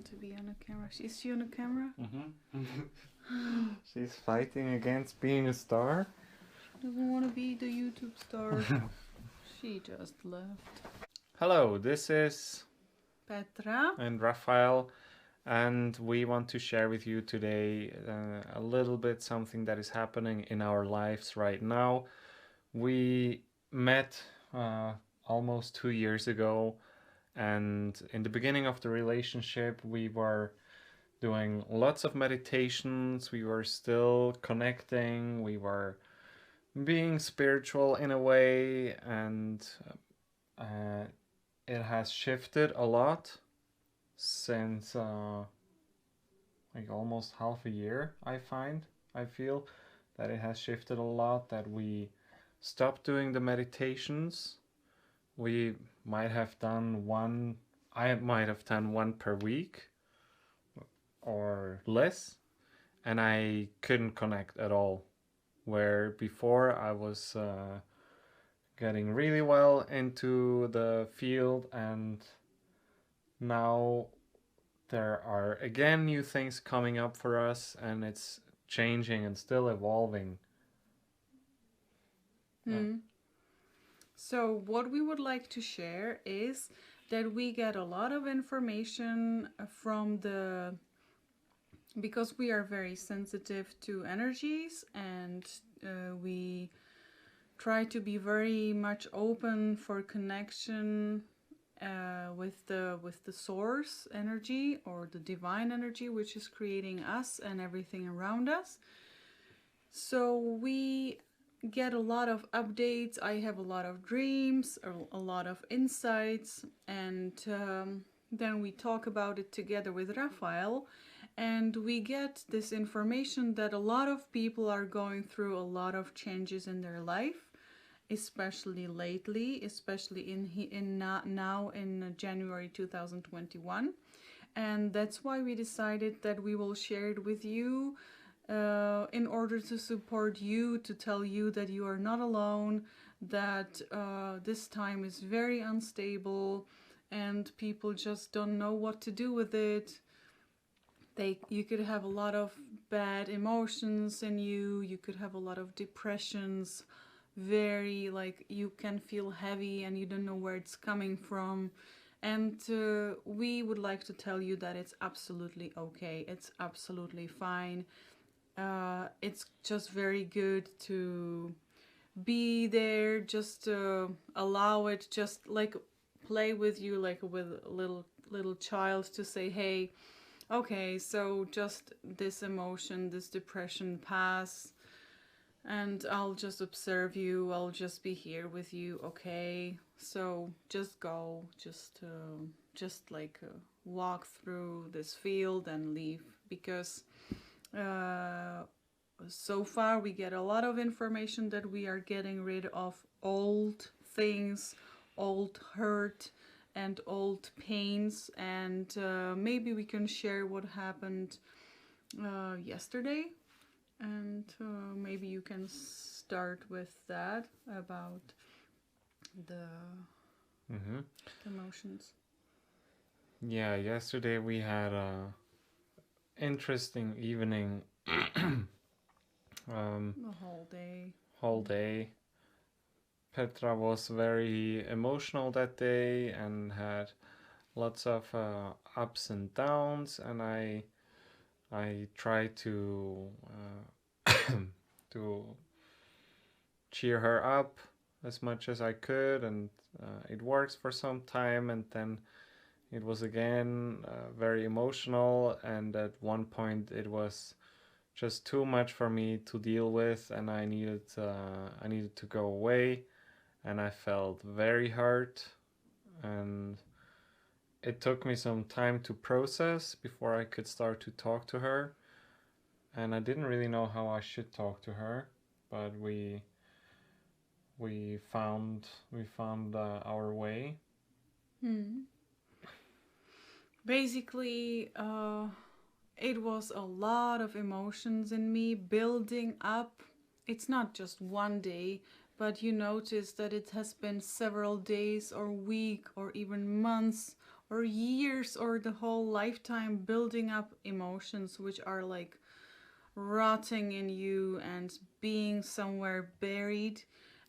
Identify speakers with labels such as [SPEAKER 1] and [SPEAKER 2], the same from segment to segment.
[SPEAKER 1] To be on a camera. Is she on a camera?
[SPEAKER 2] She's fighting against being a star.
[SPEAKER 1] She doesn't want to be the YouTube star. She just left.
[SPEAKER 2] Hello, this is
[SPEAKER 1] Petra
[SPEAKER 2] and Raphael, and we want to share with you today a little bit something that is happening in our lives right now. We met almost 2 years ago, and in the beginning of the relationship, we were doing lots of meditations, we were still connecting, we were being spiritual in a way, and uh, it has shifted a lot since like almost half a year. I feel that it has shifted a lot, that we stopped doing the meditations. We might have done one, I might have done one per week or less, and I couldn't connect at all. Where before I was getting really well into the field, and now there are again new things coming up for us, and it's changing and still evolving.
[SPEAKER 1] So what we would like to share is that we get a lot of information from the, because we are very sensitive to energies, and we try to be very much open for connection with the source energy, or the divine energy, which is creating us and everything around us. So we get a lot of updates. I have a lot of dreams, a lot of insights, and then we talk about it together with Raphael, and we get this information that a lot of people are going through a lot of changes in their life, especially lately, especially now in January 2021. And that's why we decided that we will share it with you in order to support you, to tell you that you are not alone, that this time is very unstable and people just don't know what to do with it. You could have a lot of bad emotions in you, you could have a lot of depressions, very like you can feel heavy and you don't know where it's coming from. And we would like to tell you that it's absolutely okay, it's absolutely fine. It's just very good to be there, just allow it, just like play with you like with a little child, to say, hey, okay, so just this emotion, this depression pass, and I'll just observe you, I'll just be here with you, okay? So just go, just like walk through this field and leave, because so far we get a lot of information that we are getting rid of old things, old hurt and old pains, and maybe we can share what happened yesterday, and maybe you can start with that, about the emotions.
[SPEAKER 2] Yeah, yesterday we had a interesting evening.
[SPEAKER 1] The
[SPEAKER 2] whole day. Petra was very emotional that day and had lots of ups and downs, and I tried to to cheer her up as much as I could, and it works for some time, and then it was again very emotional, and at one point it was just too much for me to deal with, and I needed to go away, and I felt very hurt, and it took me some time to process before I could start to talk to her, and I didn't really know how I should talk to her, but we found our way.
[SPEAKER 1] Basically, it was a lot of emotions in me building up. It's not just one day, but you notice that it has been several days or week or even months or years or the whole lifetime building up emotions which are like rotting in you and being somewhere buried.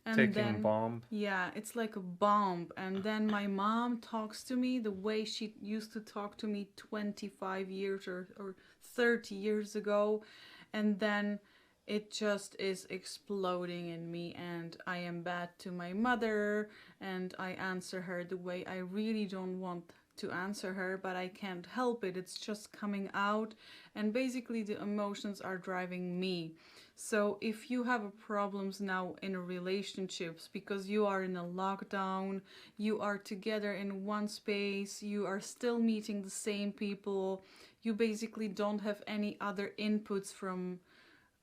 [SPEAKER 1] And
[SPEAKER 2] Ticking
[SPEAKER 1] then,
[SPEAKER 2] bomb.
[SPEAKER 1] yeah, it's like a bomb. And then my mom talks to me the way she used to talk to me 25 years or 30 years ago. And then it just is exploding in me, and I am bad to my mother, and I answer her the way I really don't want to answer her, but I can't help it. It's just coming out, and basically the emotions are driving me. So if you have problems now in relationships because you are in a lockdown, you are together in one space, you are still meeting the same people, you basically don't have any other inputs from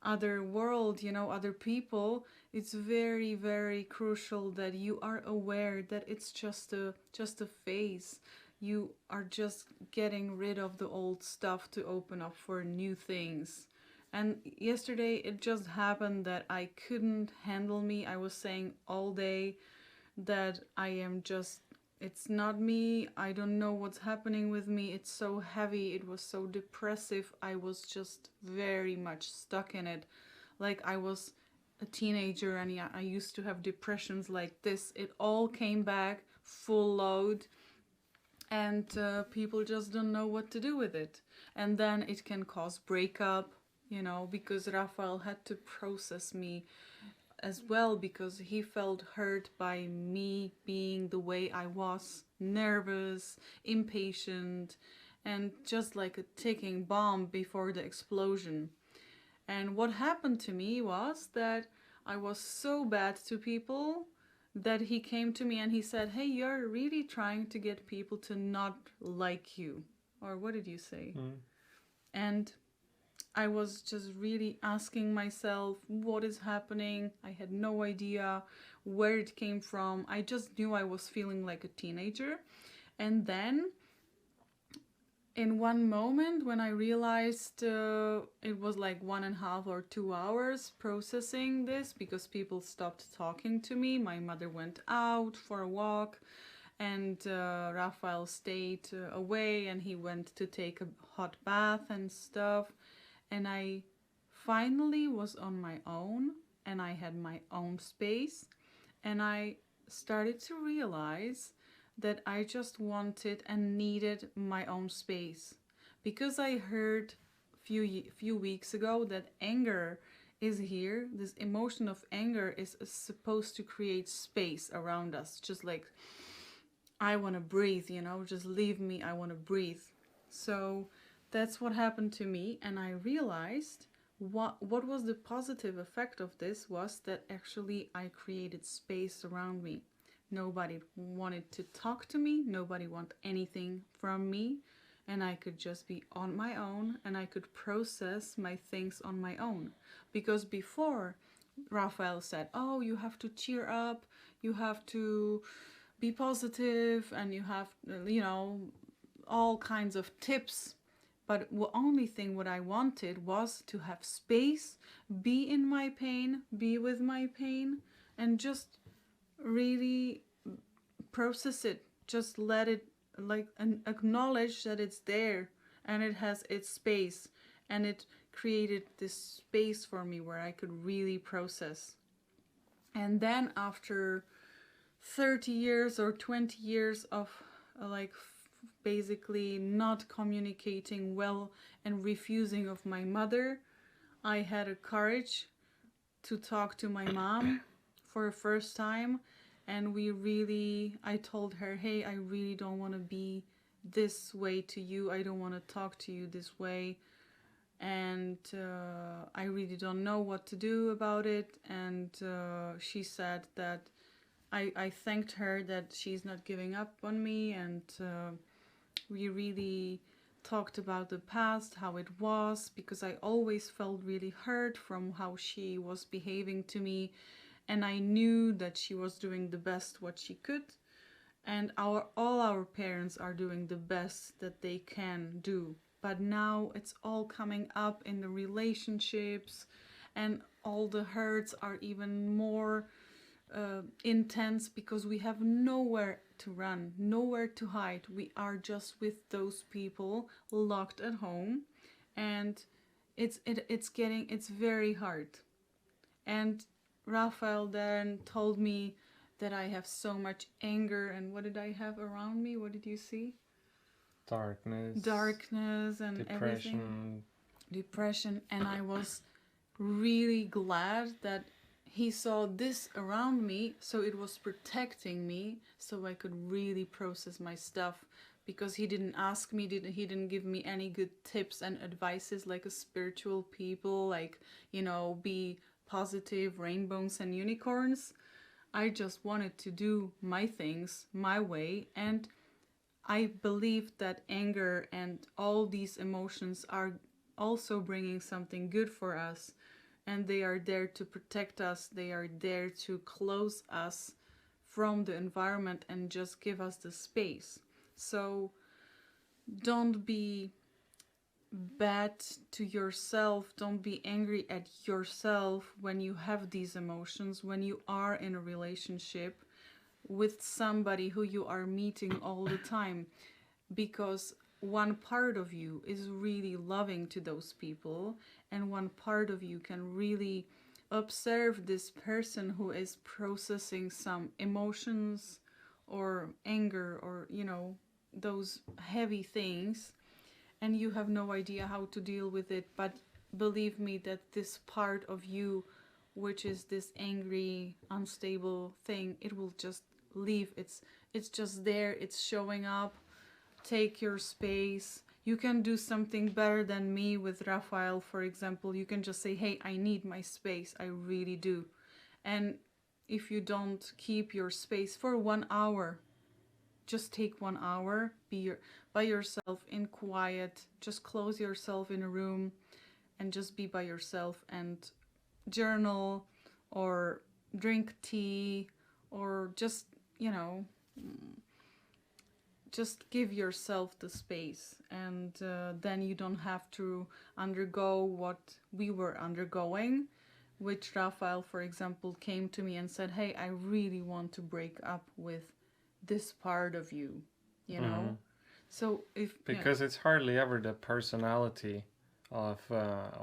[SPEAKER 1] other world, other people, it's very, very crucial that you are aware that it's just a phase. You are just getting rid of the old stuff to open up for new things. And yesterday it just happened that I couldn't handle me. I was saying all day that I am just, it's not me. I don't know what's happening with me. It's so heavy. It was so depressive. I was just very much stuck in it. Like I was a teenager, and yeah, I used to have depressions like this. It all came back full load, and people just don't know what to do with it. And then it can cause breakup, because Rafael had to process me as well, because he felt hurt by me being the way I was, nervous, impatient, and just like a ticking bomb before the explosion. And what happened to me was that I was so bad to people that he came to me and he said, "Hey, you're really trying to get people to not like you." Or what did you say? And I was just really asking myself, what is happening? I had no idea where it came from. I just knew I was feeling like a teenager. And then, in one moment, when I realized it was like 1.5 or 2 hours processing this, because people stopped talking to me. My mother went out for a walk, and Raphael stayed away, and he went to take a hot bath and stuff. And I finally was on my own, and I had my own space, and I started to realize that I just wanted and needed my own space, because I heard few weeks ago that anger is here. This emotion of anger is supposed to create space around us, just like I want to breathe, just leave me, I want to breathe. So that's what happened to me, and I realized what was the positive effect of this was that actually I created space around me. Nobody wanted to talk to me, nobody wanted anything from me, and I could just be on my own, and I could process my things on my own. Because before, Raphael said, "Oh, you have to cheer up, you have to be positive, and you have, all kinds of tips." But the only thing what I wanted was to have space, be in my pain, be with my pain, and just really process it. Just let it, like, and acknowledge that it's there and it has its space. And it created this space for me where I could really process. And then after 30 years or 20 years of like basically not communicating well and refusing of my mother, I had a courage to talk to my mom for the first time. And I told her, "Hey, I really don't want to be this way to you. I don't want to talk to you this way. And I really don't know what to do about it." And she said that I thanked her that she's not giving up on me, and we really talked about the past, how it was, because I always felt really hurt from how she was behaving to me, and I knew that she was doing the best what she could, and all our parents are doing the best that they can do. But now it's all coming up in the relationships, and all the hurts are even more intense, because we have nowhere to run, nowhere to hide. We are just with those people locked at home, and it's very hard. And Raphael then told me that I have so much anger, and what did I have around me? What did you see? Darkness and everything. Depression. And I was really glad that he saw this around me, so it was protecting me, so I could really process my stuff, because he didn't ask me, he didn't give me any good tips and advices like a spiritual people, like, be positive, rainbows and unicorns. I just wanted to do my things my way, and I believe that anger and all these emotions are also bringing something good for us, and they are there to protect us. They are there to close us from the environment and just give us the space. So don't be bad to yourself. Don't be angry at yourself when you have these emotions, when you are in a relationship with somebody who you are meeting all the time, because one part of you is really loving to those people, and one part of you can really observe this person who is processing some emotions or anger or those heavy things, and you have no idea how to deal with it. But believe me that this part of you, which is this angry, unstable thing, it will just leave. It's just there, it's showing up. Take your space. You can do something better than me with Raphael, for example. You can just say, hey, I need my space. I really do. And if you don't keep your space for 1 hour, just take 1 hour, by yourself in quiet. Just close yourself in a room and just be by yourself and journal or drink tea, or just, just give yourself the space, and then you don't have to undergo what we were undergoing, which Raphael, for example, came to me and said, hey, I really want to break up with this part of you, So
[SPEAKER 2] because it's hardly ever the personality of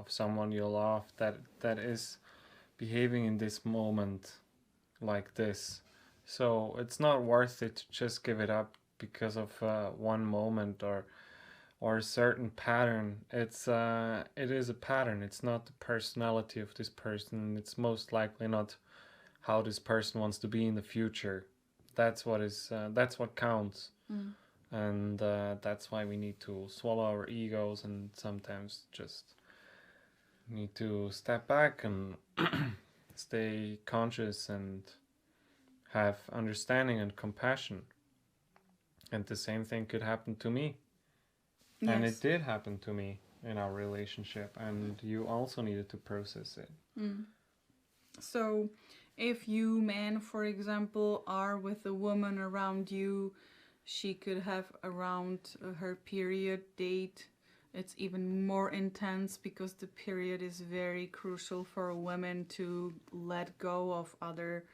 [SPEAKER 2] someone you love that is behaving in this moment like this. So it's not worth it to just give it up because of one moment or a certain pattern. It is a pattern. It's not the personality of this person. It's most likely not how this person wants to be in the future. That's what counts. And that's why we need to swallow our egos and sometimes just need to step back and stay conscious and have understanding and compassion. And the same thing could happen to me. Yes. And it did happen to me in our relationship, and you also needed to process it.
[SPEAKER 1] So if you, man, for example, are with a woman around you, she could have around her period date. It's even more intense because the period is very crucial for a woman to let go of other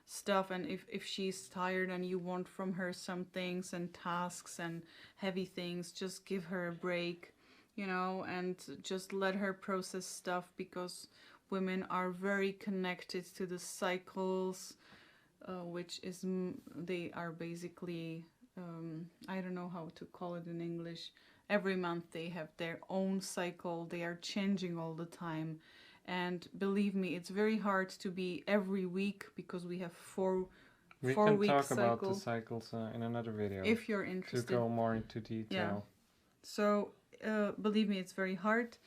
[SPEAKER 1] stuff. And if she's tired and you want from her some things and tasks and heavy things, just give her a break, and just let her process stuff, because women are very connected to the cycles, which is they are basically I don't know how to call it in English. Every month they have their own cycle. They are changing all the time. And believe me, it's very hard to be every week, because we have four week cycle.
[SPEAKER 2] We can talk about the cycles in another video.
[SPEAKER 1] If you're interested.
[SPEAKER 2] To go more into detail. Yeah.
[SPEAKER 1] So believe me, it's very hard.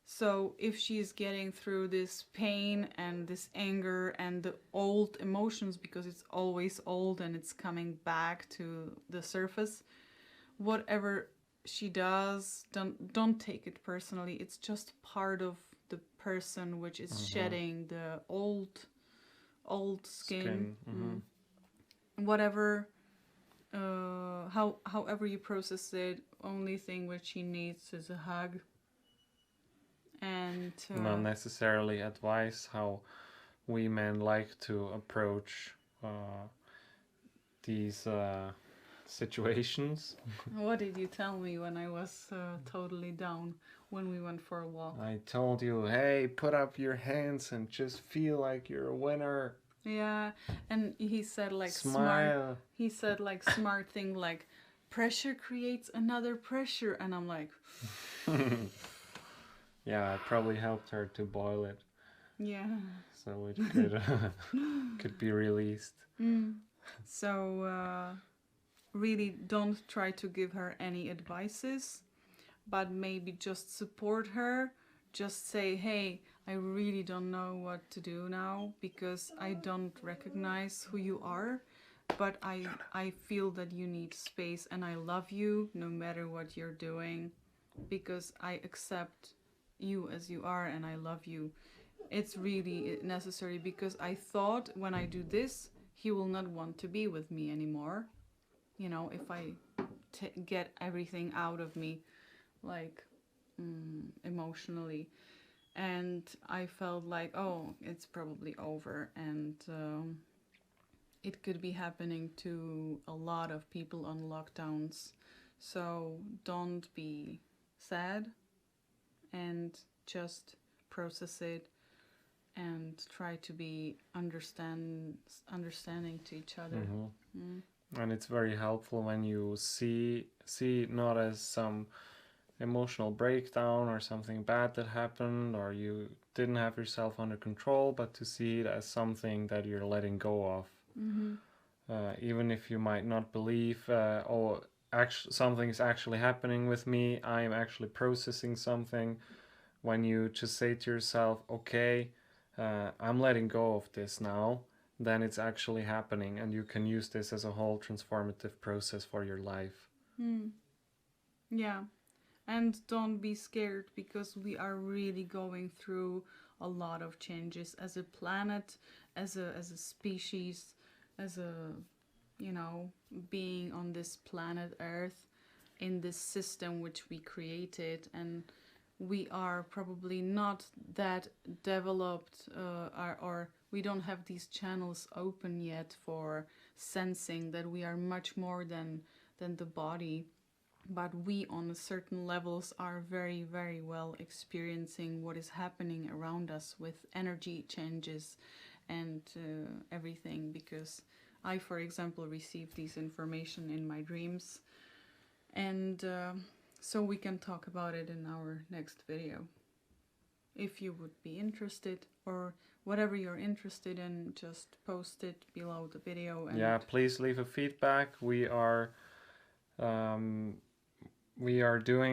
[SPEAKER 1] So if she's getting through this pain and this anger and the old emotions, because it's always old and it's coming back to the surface, whatever she does, don't take it personally. It's just part of the person which is shedding the old skin. Whatever, however you process it, only thing which she needs is a hug. And
[SPEAKER 2] not necessarily advice how we men like to approach these situations.
[SPEAKER 1] What did you tell me when I was totally down when we went for a walk?
[SPEAKER 2] I told you, hey, put up your hands and just feel like you're a winner.
[SPEAKER 1] Yeah, and he said like
[SPEAKER 2] Smile.
[SPEAKER 1] He said like smart thing like pressure creates another pressure, and I'm like,
[SPEAKER 2] Yeah, it probably helped her to boil it
[SPEAKER 1] yeah.
[SPEAKER 2] so it could could be released.
[SPEAKER 1] So really don't try to give her any advices, but maybe just support her. Just say, hey, I really don't know what to do now because I don't recognize who you are, but I feel that you need space and I love you no matter what you're doing because I accept you as you are and I love you. It's really necessary because I thought when I do this, he will not want to be with me anymore. You know, if I get everything out of me, like emotionally. And I felt like, oh, it's probably over. And it could be happening to a lot of people on lockdowns. So don't be sad and just process it and try to be understanding to each other.
[SPEAKER 2] And it's very helpful when you see it not as some emotional breakdown or something bad that happened or you didn't have yourself under control, but to see it as something that you're letting go of. Even if you might not believe, oh, something is actually happening with me, I am actually processing something. When you just say to yourself, okay, I'm letting go of this now, then it's actually happening and you can use this as a whole transformative process for your life.
[SPEAKER 1] Yeah. And don't be scared because we are really going through a lot of changes as a planet, as a species, as a, you know, being on this planet Earth in this system which we created. And we are probably not that developed or we don't have these channels open yet for sensing that we are much more than the body, but we on certain levels are very, very well experiencing what is happening around us with energy changes and everything, because I, for example, receive these information in my dreams, and so we can talk about it in our next video. If you would be interested, or whatever you're interested in, just post it below the video. And
[SPEAKER 2] yeah, please leave a feedback. We are doing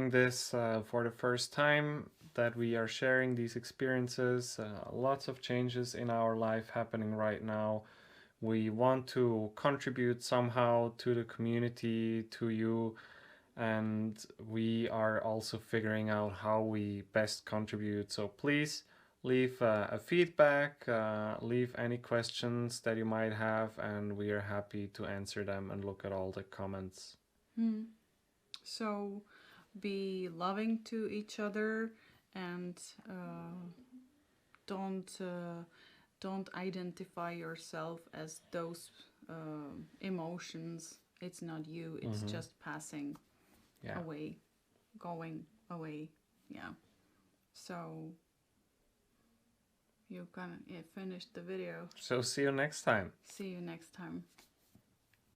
[SPEAKER 2] this for the first time, that we are sharing these experiences. Lots of changes in our life happening right now. We want to contribute somehow to the community, to you, and we are also figuring out how we best contribute. So please leave a feedback, leave any questions that you might have, and we are happy to answer them and look at all the comments.
[SPEAKER 1] So be loving to each other, and don't identify yourself as those emotions. It's not you. It's just passing away, going away. Yeah. So you can finish the video.
[SPEAKER 2] So see you next time.
[SPEAKER 1] See you next time.